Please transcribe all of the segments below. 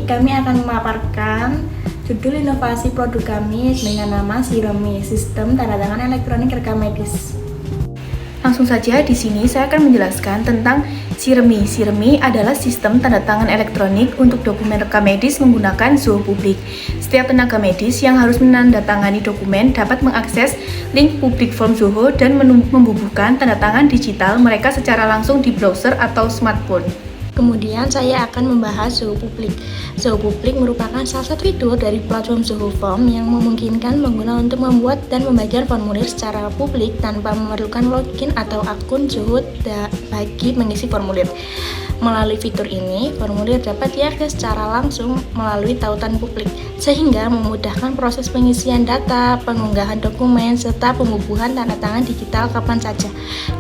kami akan memaparkan judul inovasi produk kami dengan nama SIREMI, Sistem Tanda Tangan Elektronik Rekam Medis. Langsung saja di sini saya akan menjelaskan tentang SIREMI. SIREMI adalah sistem tanda tangan elektronik untuk dokumen rekam medis menggunakan Zoho Publik. Setiap tenaga medis yang harus menandatangani dokumen dapat mengakses link publik form Zoho dan membubuhkan tanda tangan digital mereka secara langsung di browser atau smartphone. Kemudian saya akan membahas Zoho Publik. Zoho Publik merupakan salah satu fitur dari platform Zoho Form yang memungkinkan pengguna untuk membuat dan membagikan formulir secara publik tanpa memerlukan login atau akun Zoho bagi mengisi formulir. Melalui fitur ini, formulir dapat diakses secara langsung melalui tautan publik, sehingga memudahkan proses pengisian data, pengunggahan dokumen, serta pembubuhan tanda tangan digital kapan saja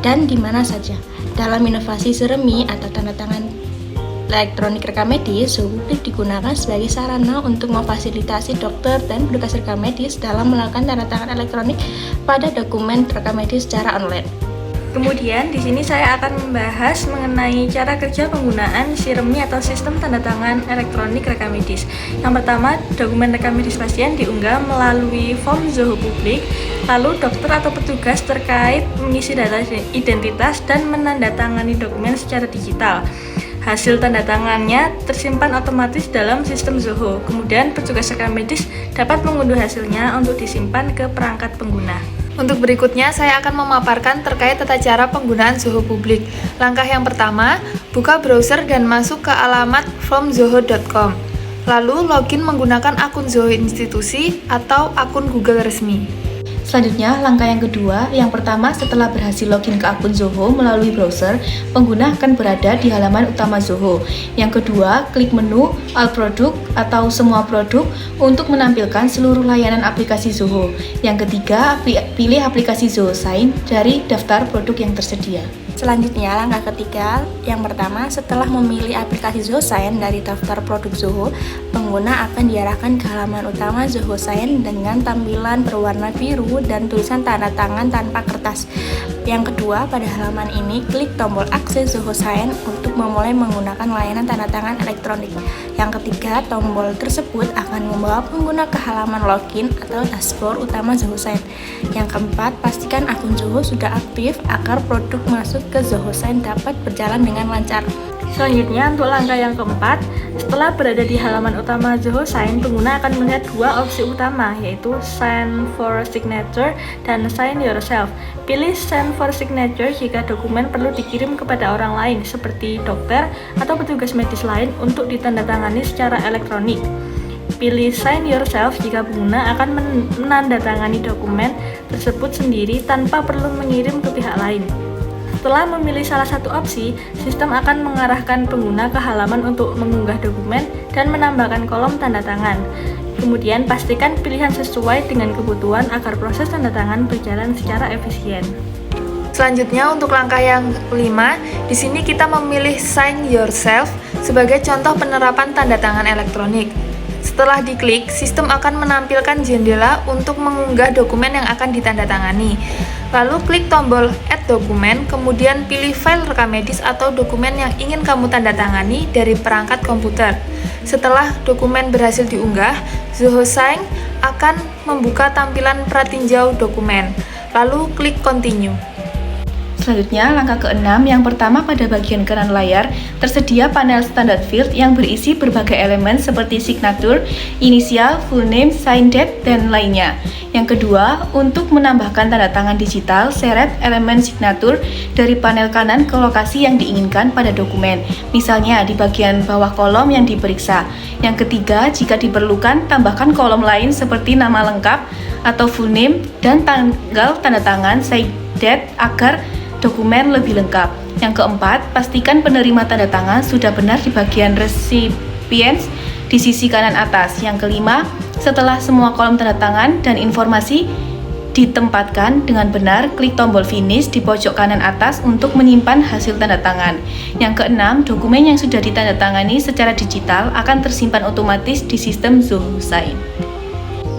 dan di mana saja. Dalam inovasi SIREMI atau tanda tangan elektronik rekam medis, Zoho Publik digunakan sebagai sarana untuk memfasilitasi dokter dan petugas rekam medis dalam melakukan tanda tangan elektronik pada dokumen rekam medis secara online. Kemudian di sini saya akan membahas mengenai cara kerja penggunaan SIREMI atau sistem tanda tangan elektronik rekam medis. Yang pertama, dokumen rekam medis pasien diunggah melalui form Zoho Publik, lalu dokter atau petugas terkait mengisi data identitas dan menandatangani dokumen secara digital. Hasil tanda tangannya tersimpan otomatis dalam sistem Zoho. Kemudian petugas rekam medis dapat mengunduh hasilnya untuk disimpan ke perangkat pengguna. Untuk berikutnya, saya akan memaparkan terkait tata cara penggunaan Zoho Publik. Langkah yang pertama, buka browser dan masuk ke alamat fromzoho.com. Lalu login menggunakan akun Zoho institusi atau akun Google resmi. Selanjutnya, langkah yang kedua, yang pertama setelah berhasil login ke akun Zoho melalui browser, pengguna akan berada di halaman utama Zoho. Yang kedua, klik menu All Product atau Semua Produk untuk menampilkan seluruh layanan aplikasi Zoho. Yang ketiga, pilih aplikasi Zoho Sign dari daftar produk yang tersedia. Selanjutnya, langkah ketiga, yang pertama setelah memilih aplikasi Zoho Sign dari daftar produk Zoho, pengguna akan diarahkan ke halaman utama Zoho Sign dengan tampilan berwarna biru dan tulisan tanda tangan tanpa kertas. Yang kedua, pada halaman ini klik tombol akses Zoho Sign untuk memulai menggunakan layanan tanda tangan elektronik. Yang ketiga, tombol tersebut akan membawa pengguna ke halaman login atau dashboard utama Zoho Sign. Yang keempat, pastikan akun Zoho sudah aktif agar produk masuk ke Zoho Sign dapat berjalan dengan lancar. Selanjutnya, untuk langkah yang keempat, setelah berada di halaman utama Zoho Sign, pengguna akan melihat dua opsi utama, yaitu Sign for Signature dan Sign Yourself. Pilih Sign for Signature jika dokumen perlu dikirim kepada orang lain, seperti dokter atau petugas medis lain untuk ditandatangani secara elektronik. Pilih Sign Yourself jika pengguna akan menandatangani dokumen tersebut sendiri tanpa perlu mengirim ke pihak lain. Setelah memilih salah satu opsi, sistem akan mengarahkan pengguna ke halaman untuk mengunggah dokumen dan menambahkan kolom tanda tangan. Kemudian pastikan pilihan sesuai dengan kebutuhan agar proses tanda tangan berjalan secara efisien. Selanjutnya, untuk langkah yang kelima, di sini kita memilih Sign Yourself sebagai contoh penerapan tanda tangan elektronik. Setelah diklik, sistem akan menampilkan jendela untuk mengunggah dokumen yang akan ditandatangani. Lalu klik tombol Add Dokumen, kemudian pilih file rekam medis atau dokumen yang ingin kamu tandatangani dari perangkat komputer. Setelah dokumen berhasil diunggah, Zoho Sign akan membuka tampilan pratinjau dokumen. Lalu klik Continue. Selanjutnya, langkah keenam, yang pertama pada bagian kanan layar, tersedia panel standard field yang berisi berbagai elemen seperti signature, inisial, full name, sign date, dan lainnya. Yang kedua, untuk menambahkan tanda tangan digital, seret elemen signature dari panel kanan ke lokasi yang diinginkan pada dokumen, misalnya di bagian bawah kolom yang diperiksa. Yang ketiga, jika diperlukan, tambahkan kolom lain seperti nama lengkap atau full name dan tanggal tanda tangan, sign date, agar dokumen lebih lengkap. Yang keempat, pastikan penerima tanda tangan sudah benar di bagian recipients di sisi kanan atas. Yang kelima, setelah semua kolom tanda tangan dan informasi ditempatkan dengan benar, klik tombol finish di pojok kanan atas untuk menyimpan hasil tanda tangan. Yang keenam, dokumen yang sudah ditandatangani secara digital akan tersimpan otomatis di sistem Zoho Sign.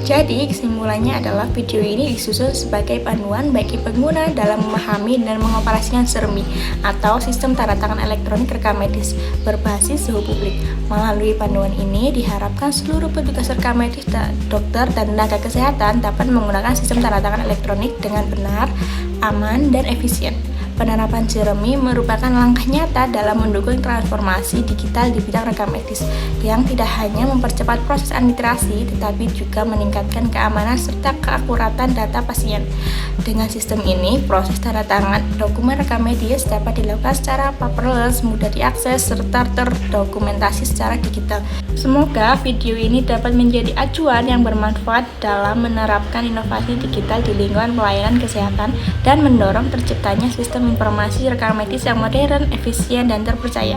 Jadi, kesimpulannya adalah video ini disusun sebagai panduan bagi pengguna dalam memahami dan mengoperasikan SIRMI atau Sistem Tanda Tangan Elektronik Rekam Medis berbasis suhu publik. Melalui panduan ini, diharapkan seluruh petugas rekam medis, dokter, dan tenaga kesehatan dapat menggunakan sistem tanda tangan elektronik dengan benar, aman, dan efisien. Penerapan SIRMI merupakan langkah nyata dalam mendukung transformasi digital di bidang rekam medis yang tidak hanya mempercepat proses administrasi tetapi juga meningkatkan keamanan serta keakuratan data pasien. Dengan sistem ini, proses tanda tangan dokumen rekam medis dapat dilakukan secara paperless, mudah diakses, serta terdokumentasi secara digital. Semoga video ini dapat menjadi acuan yang bermanfaat dalam menerapkan inovasi digital di lingkungan pelayanan kesehatan dan mendorong terciptanya sistem informasi rekam medis yang modern, efisien, dan terpercaya.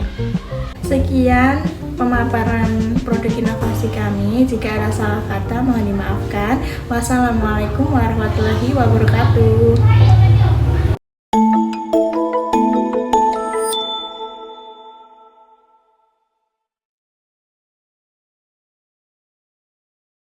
Sekian pemaparan produk inovasi kami. Jika ada salah kata mohon dimaafkan. Wassalamualaikum warahmatullahi wabarakatuh.